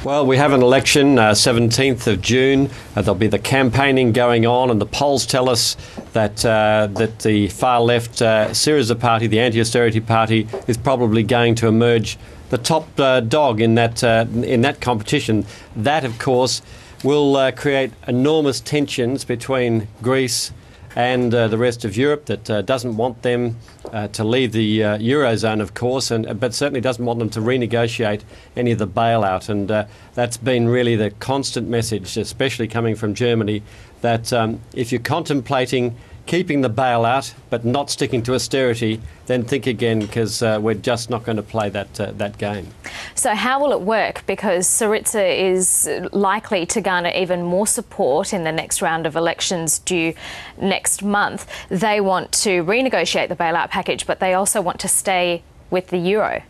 Well, we have an election, 17th of June. There'll be the campaigning going on, and the polls tell us that the far-left Syriza party, the anti-austerity party, is probably going to emerge the top dog in that competition. That, of course, will create enormous tensions between Greece and the rest of Europe that doesn't want them to leave the Eurozone, of course, but certainly doesn't want them to renegotiate any of the bailout. And that's been really the constant message, especially coming from Germany, that if you're contemplating keeping the bailout but not sticking to austerity, then think again, because we're just not going to play that game. So how will it work? Because Syriza is likely to garner even more support in the next round of elections due next month. They want to renegotiate the bailout package, but they also want to stay with the euro.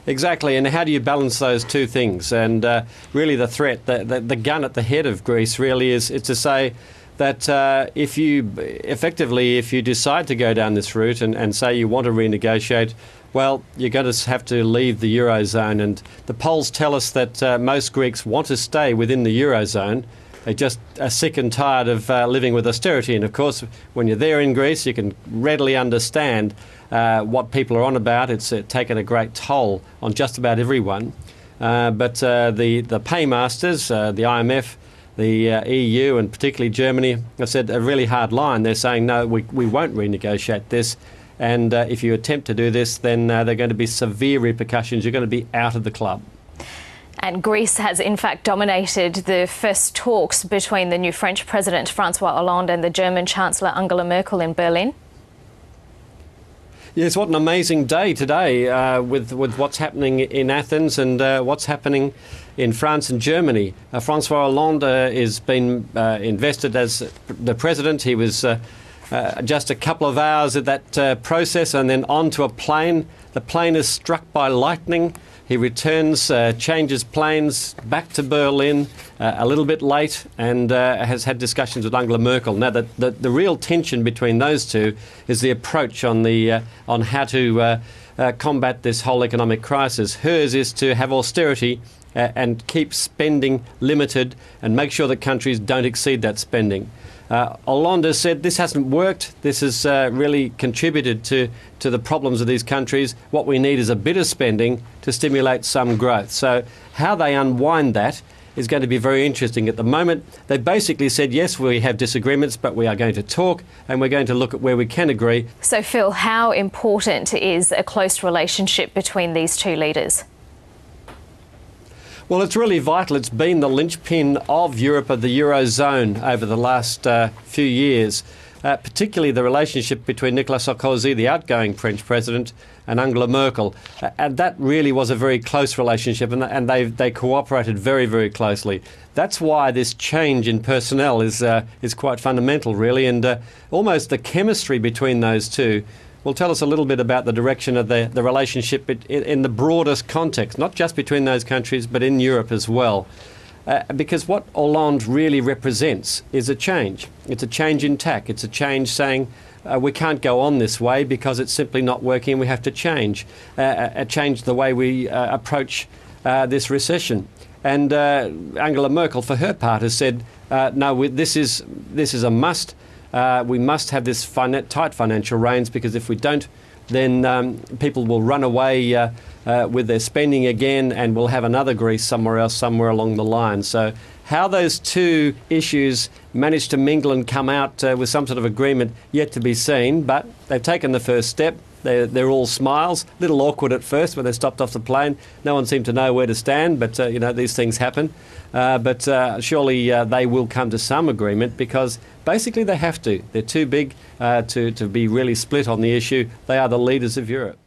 Exactly, and how do you balance those two things? And really the threat, the gun at the head of Greece really is to say that if you decide to go down this route and say you want to renegotiate, well, you're going to have to leave the Eurozone. And the polls tell us that most Greeks want to stay within the Eurozone. They just are sick and tired of living with austerity. And of course, when you're there in Greece, you can readily understand what people are on about. It's taken a great toll on just about everyone. But the paymasters, the IMF, the EU and particularly Germany have said a really hard line. They're saying, no, we won't renegotiate this. And if you attempt to do this, then there are going to be severe repercussions. You're going to be out of the club. And Greece has in fact dominated the first talks between the new French President Francois Hollande and the German Chancellor Angela Merkel in Berlin. Yes, what an amazing day today with what's happening in Athens and what's happening in France and Germany. Francois Hollande has been invested as the president. He was just a couple of hours at that process and then onto a plane. The plane is struck by lightning. He returns, changes planes back to Berlin a little bit late and has had discussions with Angela Merkel. Now, the real tension between those two is the approach on how to combat this whole economic crisis. Hers is to have austerity and keep spending limited and make sure that countries don't exceed that spending. Hollande has said this hasn't worked. This has really contributed to the problems of these countries. What we need is a bit of spending to stimulate some growth. So how they unwind that is going to be very interesting. At the moment, they basically said, yes, we have disagreements, but we are going to talk and we're going to look at where we can agree. So, Phil, how important is a close relationship between these two leaders? Well, it's really vital. It's been the linchpin of Europe, of the Eurozone, over the last few years, particularly the relationship between Nicolas Sarkozy, the outgoing French president, and Angela Merkel. And that really was a very close relationship, and they cooperated very, very closely. That's why this change in personnel is quite fundamental, really, and almost the chemistry between those two will tell us a little bit about the direction of the relationship in the broadest context, not just between those countries, but in Europe as well. Because what Hollande really represents is a change. It's a change in tack. It's a change saying we can't go on this way because it's simply not working. We have to change the way we approach this recession. And Angela Merkel, for her part, has said, no, this is a must. We must have this tight financial reins, because if we don't, then people will run away with their spending again, and we'll have another Greece somewhere else, somewhere along the line. So how those two issues manage to mingle and come out with some sort of agreement, yet to be seen, but they've taken the first step. They're all smiles. A little awkward at first when they stopped off the plane. No one seemed to know where to stand, but you know, these things happen. But surely they will come to some agreement, because basically they have to. They're too big to be really split on the issue. They are the leaders of Europe.